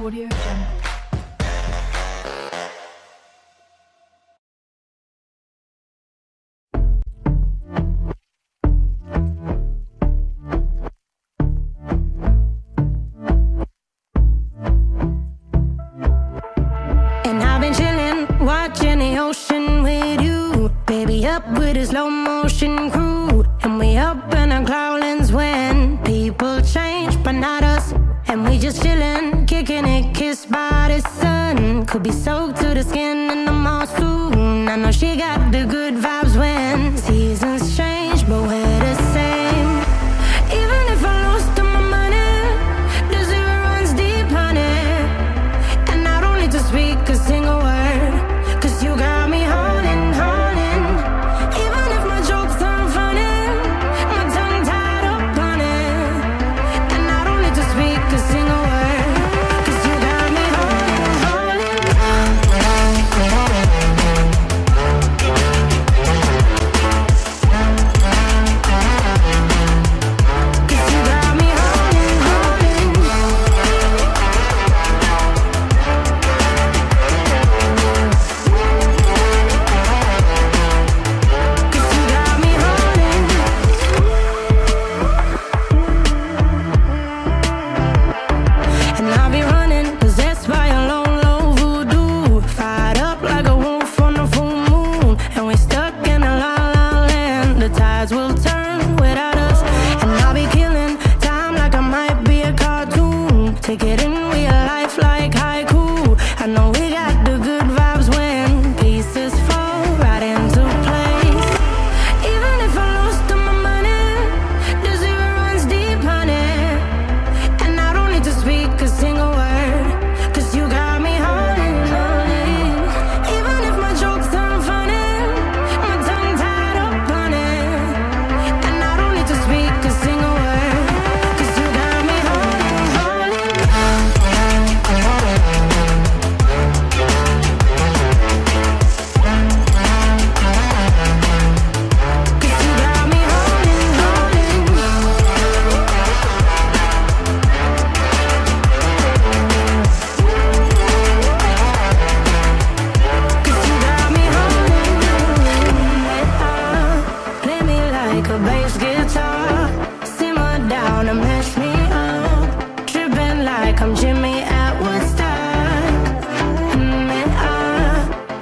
Audio Jungle. And I've been chillin', watching the ocean with you, baby, up with a slow motion crew. And we up in our clouds when people change, but not us. And we just chillin', kicking it, kissed by the sun. Could be soaked to the skin in the mall soon. I know she got the good vibes when seasons change, but we're the same. Even if I lost all my money, the zero runs deep, honey. And I don't need to speak a single word, 'cause you got me holding, holding. Even if my jokes aren't funny, my tongue tied up on it. And I don't need to speak a single word, 'cause you got me holding, holding. 'Cause you got me holding, holding. 'Cause you got me holding. And I'll be running, possessed by a low, low voodoo. Fired up like a wolf on a full moon. And we're stuck in a la la land. The tides will turn without us. And I'll be killing time like I might be a cartoon. Take it in real life like haiku. I know we got the good vibes when pieces fall right into place. Even if I lost all my money, the zero runs deep, honey. And I don't need to speak a single word, 'cause you got me holding, holding. Even if my jokes aren't funny, my tongue tied up on it. And I don't need to speak a single word, 'cause you got me holding, holding. 'Cause you got me holding, holding. 'Cause you got me holding. Play me like a bass guitar, simmer down and mash me up, tripping like I'm Jimmy at Woodstock.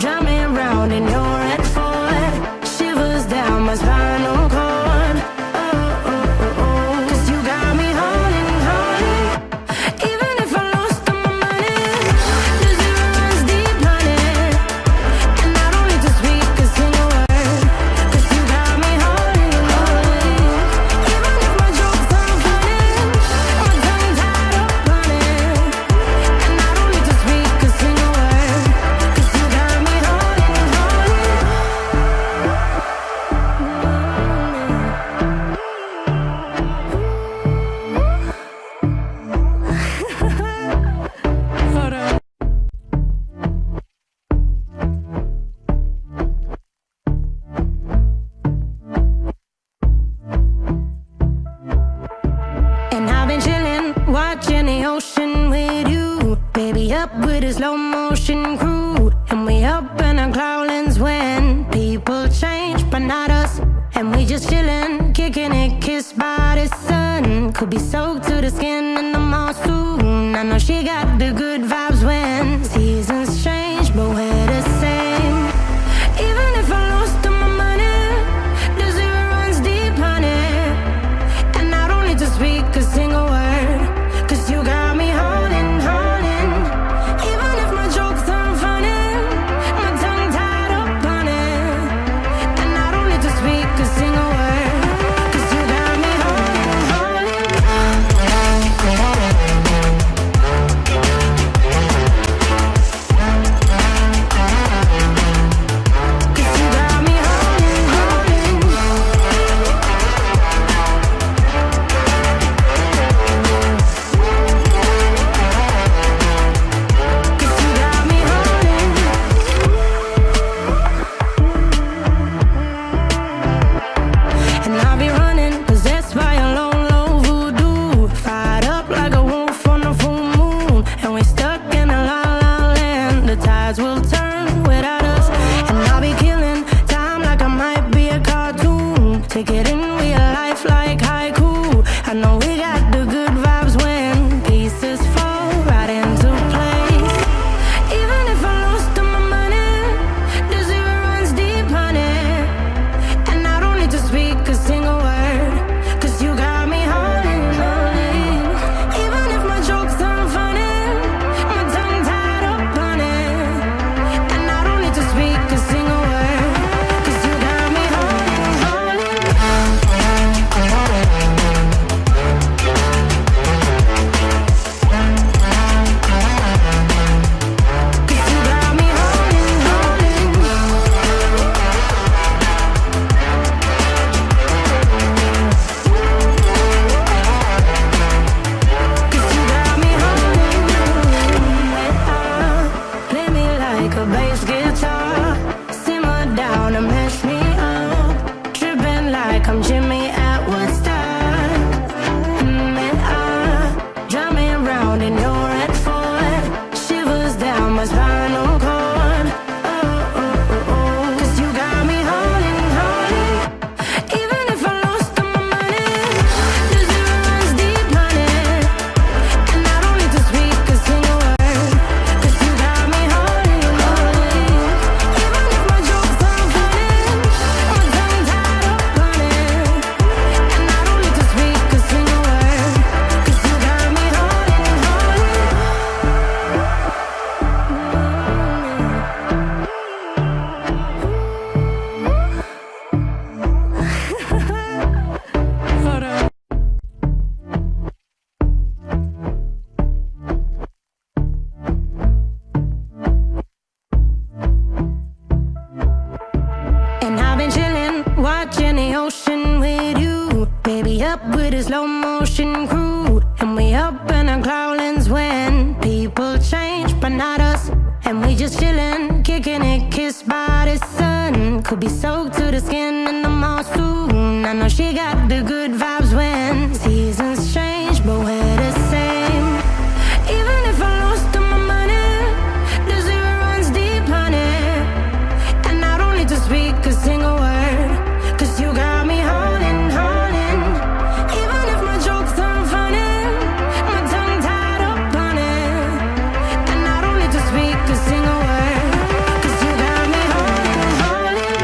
Drive me around in your red Ford, shivers down my spinal cord. Oh, oh, oh, oh. 'Cause you got me holding, holding. Even if I lost all my money, the zero runs deep, honey. And I don't need to speak a single word, 'cause you got me holding, holding. Even if my jokes aren't funny, my tongue tied up on it. And I don't need to speak a single word, 'cause you got me holding, holding. Hold on. And I've been chillin', watching the ocean with you, baby, up with a slow motion crew. And we up in our clouds when people change, but not us. And we just chillin', kicking it, kissed by the sun. Could be soaked to the skin in the mall soon. I know she got the good vibes when seasons change, but we're the same. Even if I lost all my money, the zero runs deep, honey. And I don't need to speak a single word, 'cause you got me holding, holding. Even if my jokes aren't funny, my tongue tied up on it. And I don't need to speak a single word, 'cause you got me holding, holding. Figuring we a life like haiku. I know we got the good vibes when pieces fall right into place. Even if I lost all my money, the zero runs deep, honey. And I don't need to speak a single word, 'cause you got me holding, holding. Even if my jokes aren't funny, my tongue tied up on it. And I don't need to speak a single word, 'cause you got me holding, holding. 'Cause you got me holding, holding. 'Cause you got me holding, holding. Play me like a bass guitar, simmer down and mash me up, tripping like I'm Jimmy at Woodstock. Drive me around in your red Ford, shivers down my spinal cord. Oh, oh, oh, oh. 'Cause you got me holding, holding. Even if I lost all my money, the zero runs deep, honey. And I don't need to speak a single word, 'cause you got me holding, holding. Even if my jokes aren't funny, my tongue tied up on it. And I don't need to speak a single word, 'cause you got me holding, holding. Hold on. And I've been chillin', watching the ocean with you. Baby, up with a slow motion crew. And we up in our clouds when people change, but not us. And we just chillin', kicking it, kissed by the sun. Could be soaked to the skin in the mall soon. I know she got the good vibes when seasons change, but we're the same. Even if I lost all my money, the zero runs deep, honey. And I don't need to speak a single word, 'cause you got me holding, holding. Even if my jokes aren't funny, my tongue tied up on it. And I don't need to speak a single word, 'cause you got me holding, holding.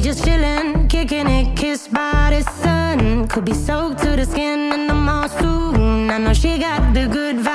just chillin', kicking it, kissed by the sun. Could be soaked to the skin in the mall soon. I know she got the good vibe.